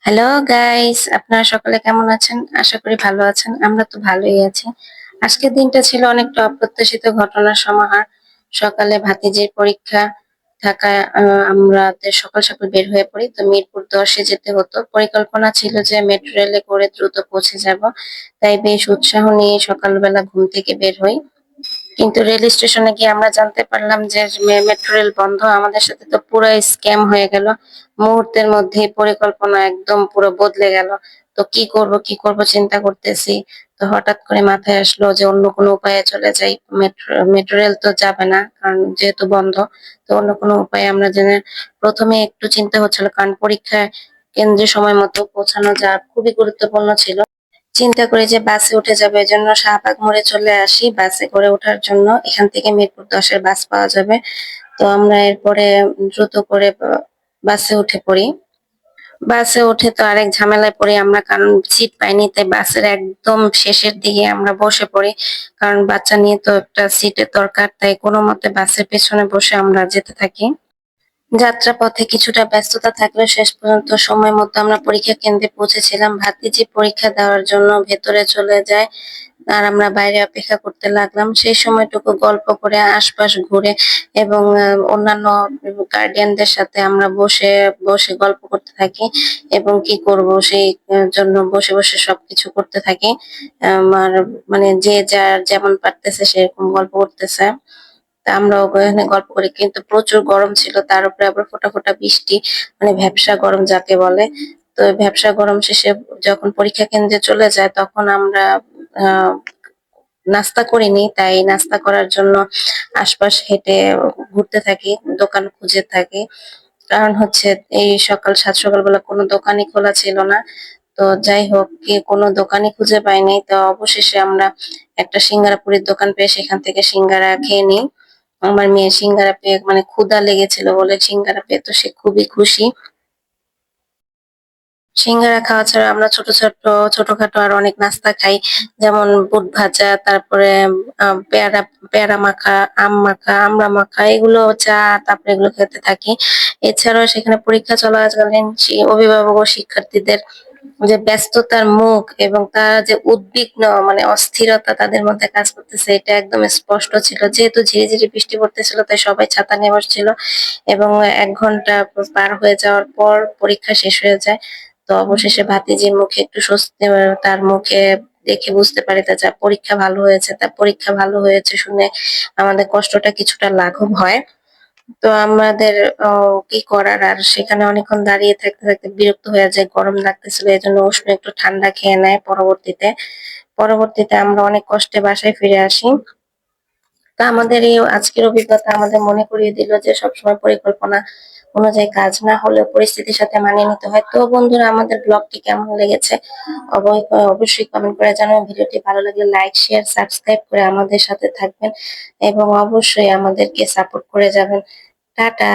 Hello guys, আপনারা সকলে কেমন আছেন? আশা করি ভালো আছেন। আমরা তো ভালোই আছি। আজকের দিনটা ছিল অনেকটা অপ্রত্যাশিত ঘটনার সমাহার। সকালে ভাতিজির পরীক্ষা থাকায় আমাদের সকাল সকাল বের হয়ে পড়ি। তো মিরপুর 10-এ যেতে হতো। পরিকল্পনা ছিল যে মেট্রো রেলে করে দ্রুত পৌঁছে যাব। তাই বেশ উৎসাহ নিয়ে সকালবেলা ঘুম থেকে বের হই। কিন্তু রেল স্টেশনে গিয়ে আমরা জানতে পারলাম যে মেট্রো রেল বন্ধ। আমাদের সাথে তো পুরো স্ক্যাম হয়ে গেল। মুহূর্তের মধ্যেই পরিকল্পনা একদম পুরো বদলে গেল। তো কি করব চিন্তা করতেছি। তো হঠাৎ করে মাথায় আসলো যে অন্য কোনো উপায়ে চলে যাই। মেট্রো রেল তো যাবে না, কারণ যেহেতু বন্ধ। তো অন্য কোনো উপায়ে আমরা জেনে প্রথমে একটু চিন্তা হচ্ছিল, কারণ পরীক্ষা কেন্দ্রে সময় মতো পৌঁছানো যা খুবই গুরুত্বপূর্ণ ছিল। চিন্তা করি যে বাসে উঠে যাবো, এজন্য শাহবাগ মোড়ে চলে আসি বাসে করে ওঠার জন্য। এখান থেকে মিরপুর 10-এর বাস পাওয়া যাবে। তো আমরা এরপরে দ্রুত করে বাসে উঠে পড়ি। বাসে উঠে তো আরেক ঝামেলায় পড়ি আমরা, কারণ সিট পাইনি। তাই বাসের একদম শেষের দিকে আমরা বসে পড়ি, কারণ বাচ্চা নিয়ে তো একটা সিটের দরকার। তাই কোনো মতে বাসের পেছনে বসে আমরা যেতে থাকি। যাত্রাপথে কিছুটা ব্যস্ততা থাকলেও শেষ পর্যন্ত সময় মতো আমরা পরীক্ষা কেন্দ্রে পৌঁছেছিলাম। ভাতিজি পরীক্ষা দেওয়ার জন্য ভেতরে চলে যায়, আর আমরা বাইরে অপেক্ষা করতে লাগলাম। সেই সময়টুকু গল্প করে, আশপাশ ঘুরে এবং অন্যান্য গার্ডিয়ানদের সাথে আমরা বসে বসে গল্প করতে থাকি এবং কি করব সেই জন্য বসে বসে সবকিছু করতে থাকি। আর মানে যে যার যেমন পারতেছে সেরকম গল্প করতেছে। তা আমরাও ওখানে গল্প করি, কিন্তু প্রচুর গরম ছিল, তার উপরে আবার ফোঁটা ফোঁটা বৃষ্টি, মানে ভ্যাপসা গরম যাকে বলে। তো ভ্যাপসা গরম শেষে যখন পরীক্ষা কেন্দ্রে চলে যায়, তখন আমরা আহ নাস্তা করিনি, তাই নাস্তা করার জন্য আশপাশ হেঁটে ঘুরতে থাকি, দোকান খুঁজে থাকি। কারণ হচ্ছে এই সাত সকালবেলা কোনো দোকানই খোলা ছিল না। তো যাই হোক, কোনো দোকানই খুঁজে পাইনি। তো অবশেষে আমরা একটা সিঙ্গারা পুরির দোকান পেয়ে সেখান থেকে সিঙ্গারা খেয়ে নিই। আমার মেয়ে সিঙ্গারা পেয়ে, মানে ক্ষুধা লেগেছিল বলে সিঙ্গারা পেয়ে তো সে খুবই খুশি। সিঙ্গারা খাওয়া ছাড়া আমরা ছোটখাটো আর অনেক নাস্তা খাই। যেমন বুট ভাজা, তারপরে পেয়ারা পেয়ারা মাখা, আম মাখা, আমড়া মাখা, এগুলো চা, তারপরে এগুলো খেতে থাকি। এছাড়াও সেখানে পরীক্ষা চলাকালীন অভিভাবক ও শিক্ষার্থীদের যে ব্যস্ততার মুখ এবং তারা যে উদ্বিগ্ন, মানে অস্থিরতা তাদের মধ্যে কাজ করতেছে, এটা একদম স্পষ্ট ছিল। যেহেতু ঝিরিঝিরি বৃষ্টি পড়তেছিল, তাই সবাই ছাতা নিয়ে বসছিল এবং ১ ঘন্টা পার হয়ে যাওয়ার পর পরীক্ষা শেষ হয়ে যায়। তো অবশেষে ভাতিজির মুখে একটু স্বস্তি, তার মুখে দেখে বুঝতে পারি তা যা পরীক্ষা ভালো হয়েছে। তার পরীক্ষা ভালো হয়েছে শুনে আমাদের কষ্টটা কিছুটা লাঘব হয়। তো আমাদের কি করার, আর সেখানে অনেকক্ষণ দাঁড়িয়ে থাকতে থাকতে বিরক্ত হয়ে যায়, গরম লাগতেছিল, এজন্য উষ্ণ একটু ঠান্ডা খেয়ে নেয়। পরবর্তীতে আমরা অনেক কষ্টে বাসায় ফিরে আসি। তা আমাদের এই আজকের অভিজ্ঞতা আমাদের মনে করিয়ে দিল যে সবসময় পরিকল্পনা অনুযায়ী কাজ না হলেও পরিস্থিতির সাথে মানিয়ে নিতে হয়। তো বন্ধুরা, আমাদের ব্লগটি কেমন লেগেছে অবশ্যই কমেন্ট করে জানাবেন। ভিডিওটি ভালো লাগলে লাইক, শেয়ার, সাবস্ক্রাইব করে আমাদের সাথে থাকবেন এবং অবশ্যই আমাদেরকে সাপোর্ট করে যাবেন। টাটা।